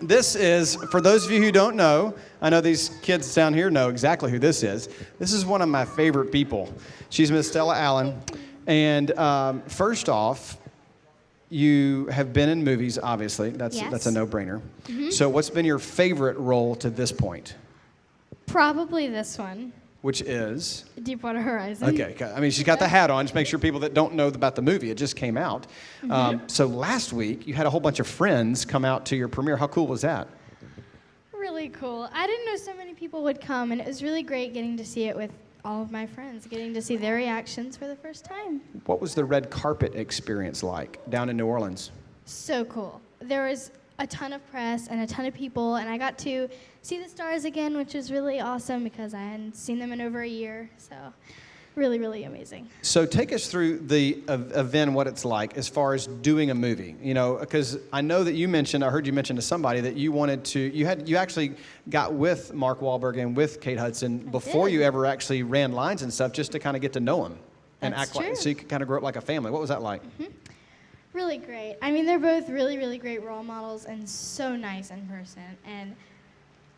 This is, for those of you who don't know, I know these kids down here know exactly who this is. This is one of my favorite people. She's Miss Stella Allen. And first off, you have been in movies, obviously. That's a no-brainer. Mm-hmm. So what's been your favorite role to this point? Probably this one. Which is? Deepwater Horizon. Okay. I mean, she's got the hat on. Just make sure people that don't know about the movie, it just came out. Mm-hmm. So last week, you had a whole bunch of friends come out to your premiere. How cool was that? Really cool. I didn't know so many people would come, and it was really great getting to see it with all of my friends, getting to see their reactions for the first time. What was the red carpet experience like down in New Orleans? So cool. There was a ton of press and a ton of people, and I got to see the stars again, which was really awesome because I hadn't seen them in over a year. So really, really amazing. So take us through the event, what it's like as far as doing a movie. You know, because I know that I heard you mention to somebody that you wanted to, you actually got with Mark Wahlberg and with Kate Hudson before you ever actually ran lines and stuff, just to kind of get to know them and That's act true. like, so you could kind of grow up like a family. What was that like? Mm-hmm. Really great. I mean, they're both really, really great role models and so nice in person. And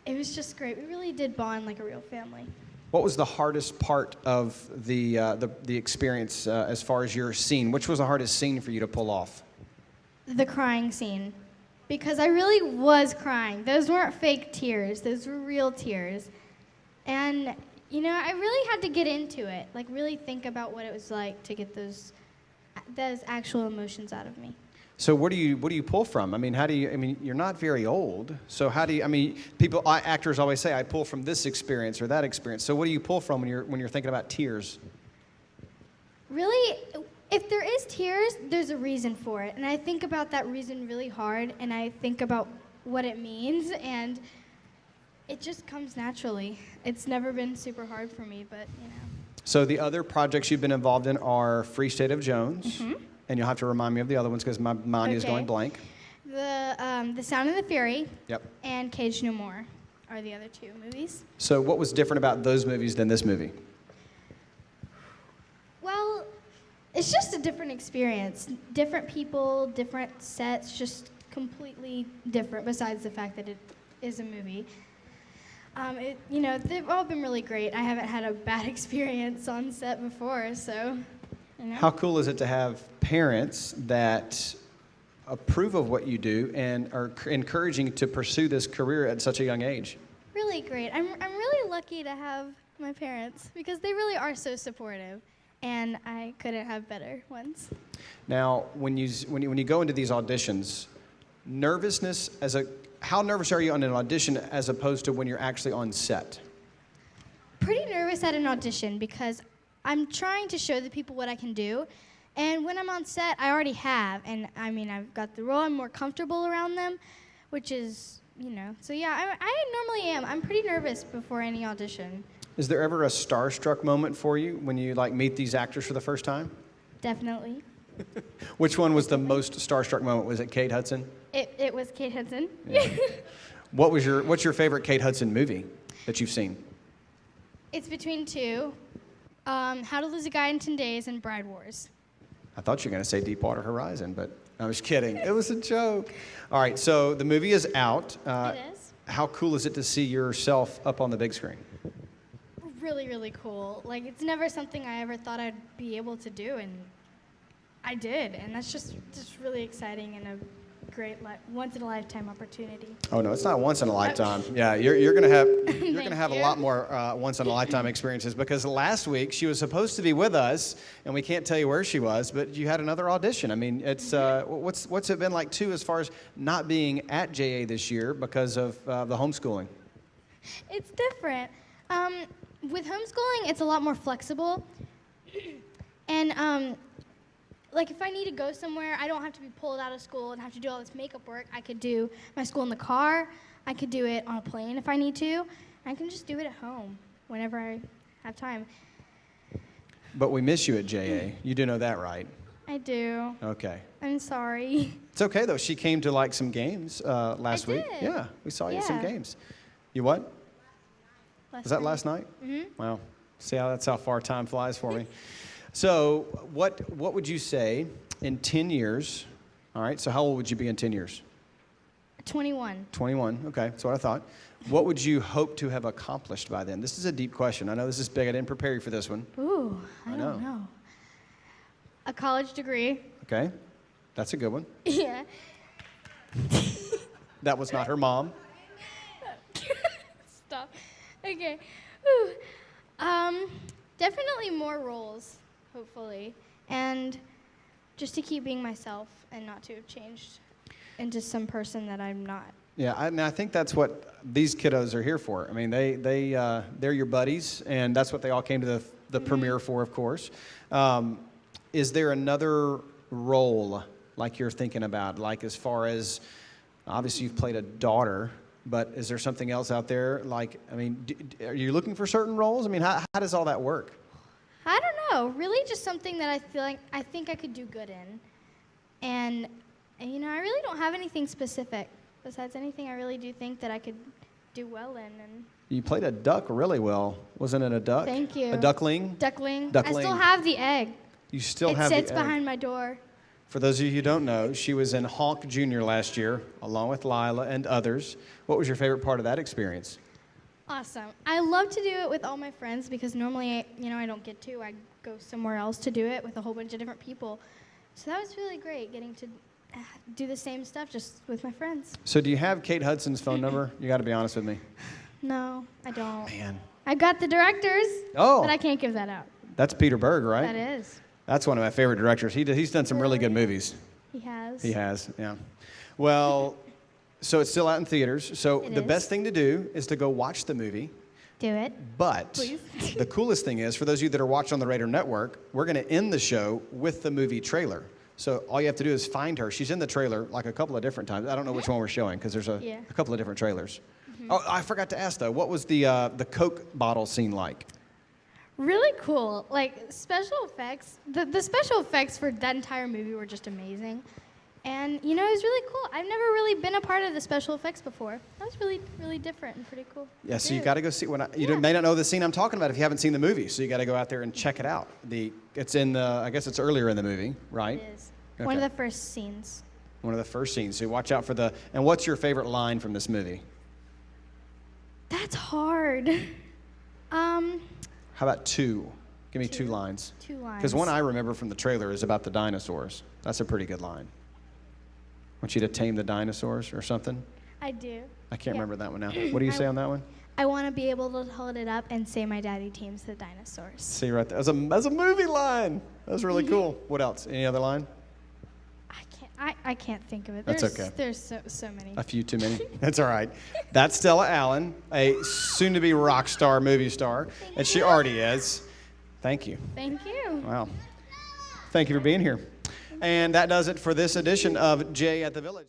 it was just great. We really did bond like a real family. What was the hardest part of the experience as far as your scene? Which was the hardest scene for you to pull off? The crying scene. Because I really was crying. Those weren't fake tears. Those were real tears. And, you know, I really had to get into it. Like, really think about what it was like to get those actual emotions out of me. So what do you pull from? I mean, you're not very old. So actors always say, I pull from this experience or that experience. So what do you pull from when you're thinking about tears? Really, if there is tears, there's a reason for it. And I think about that reason really hard, and I think about what it means, and it just comes naturally. It's never been super hard for me, but, you know. So the other projects you've been involved in are Free State of Jones. Mm-hmm. And you'll have to remind me of the other ones because my mind is going blank. The Sound and the Fury. Yep. And Cage No More are the other two movies. So what was different about those movies than this movie? Well, it's just a different experience. Different people, different sets, just completely different besides the fact that it is a movie. They've all been really great. I haven't had a bad experience on set before, so... How cool is it to have parents that approve of what you do and are encouraging you to pursue this career at such a young age? Really great. I'm really lucky to have my parents because they really are so supportive, and I couldn't have better ones. Now, when you go into these auditions, nervousness how nervous are you on an audition as opposed to when you're actually on set? Pretty nervous at an audition because I'm trying to show the people what I can do, and when I'm on set, I already have, and I mean, I've got the role, I'm more comfortable around them, which is, so yeah, I normally am. I'm pretty nervous before any audition. Is there ever a starstruck moment for you when you meet these actors for the first time? Definitely. Which one was the most starstruck moment? Was it Kate Hudson? It was Kate Hudson. Yeah. What's your favorite Kate Hudson movie that you've seen? It's between two. How to Lose a Guy in 10 Days and Bride Wars. I thought you were going to say Deepwater Horizon, but I was kidding. It was a joke. All right, so the movie is out. It is. How cool is it to see yourself up on the big screen? Really, really cool. Like, it's never something I ever thought I'd be able to do, and I did, and that's just really exciting and a great once-in-a-lifetime opportunity. Oh no, it's not once in a lifetime. Yeah, you're gonna have a lot more once-in-a-lifetime experiences because last week she was supposed to be with us, and we can't tell you where she was, but you had another audition. I mean, it's what's it been like too as far as not being at JA this year because of the homeschooling? It's different. With homeschooling, it's a lot more flexible, and if I need to go somewhere, I don't have to be pulled out of school and have to do all this makeup work. I could do my school in the car. I could do it on a plane if I need to. I can just do it at home whenever I have time. But we miss you at JA. You do know that, right? I do. Okay. I'm sorry. It's okay, though. She came to some games last week. did. Yeah, we saw you at some Yeah. games. You what? Was that last night? Mm-hmm. Wow. See that's how far time flies for me. So what would you say in 10 years? All right, so how old would you be in 10 years? 21. 21, okay, that's what I thought. What would you hope to have accomplished by then? This is a deep question. I know this is big. I didn't prepare you for this one. Ooh, I know. don't know. A college degree. Okay, that's a good one. Yeah. That was not her mom. Stop. Okay. Whew. Definitely more roles, hopefully. And just to keep being myself and not to have changed into some person that I'm not. Yeah, and I think that's what these kiddos are here for. I mean, they're your buddies, and that's what they all came to the premiere for, of course. Is there another role like you're thinking about, like as far as, obviously you've played a daughter, but is there something else out there? Like, I mean, are you looking for certain roles? I mean, how does all that work? I don't know. Really just something that I think I could do good in. And you know, I really don't have anything specific besides anything I really do think that I could do well in. And You played a duck really well. Wasn't it a duck? Thank you. A duckling? Duckling. Duckling. I still have the egg. You still It have the egg. sits behind my door. For those of you who don't know, she was in Honk Jr. last year, along with Lila and others. What was your favorite part of that experience? Awesome. I love to do it with all my friends because normally, I don't get to. I go somewhere else to do it with a whole bunch of different people. So that was really great, getting to do the same stuff just with my friends. So do you have Kate Hudson's phone number? You got to be honest with me. No, I don't. Man. I got the directors, Oh. but I can't give that out. That's Peter Berg, right? That is. That's one of my favorite directors. He's done some really good movies. He has. He has, yeah. Well, so it's still out in theaters. So It the is. best thing to do is to go watch the movie. Do it. But Please. the coolest thing is, for those of you that are watching on the Raider Network, we're going to end the show with the movie trailer. So all you have to do is find her. She's in the trailer like a couple of different times. I don't know which one we're showing because there's a couple of different trailers. Oh, I forgot to ask though, what was the Coke bottle scene like? Really cool. Like special effects. The special effects for that entire movie were just amazing. And it was really cool. I've never really been a part of the special effects before. That was really, really different and pretty cool. Yeah, so you got to go see. You may not know the scene I'm talking about if you haven't seen the movie. So you got to go out there and check it out. It's in the. I guess it's earlier in the movie, right? It is. Okay. One of the first scenes. One of the first scenes. So watch out for the. And what's your favorite line from this movie? That's hard. How about two? Give me two lines. 2 lines. Because one I remember from the trailer is about the dinosaurs. That's a pretty good line. I want you to tame the dinosaurs or something. I do. I can't remember that one now. What do you say on that one? I want to be able to hold it up and say my daddy tames the dinosaurs. See right there. That's a movie line. That was really cool. What else? Any other line? I can't think of it. That's okay. There's so many. A few too many. That's all right. That's Stella Allen, a soon-to-be rock star, movie star, and she already is. Thank you. Thank you. Wow. Thank you for being here. And that does it for this edition of Jay at the Village.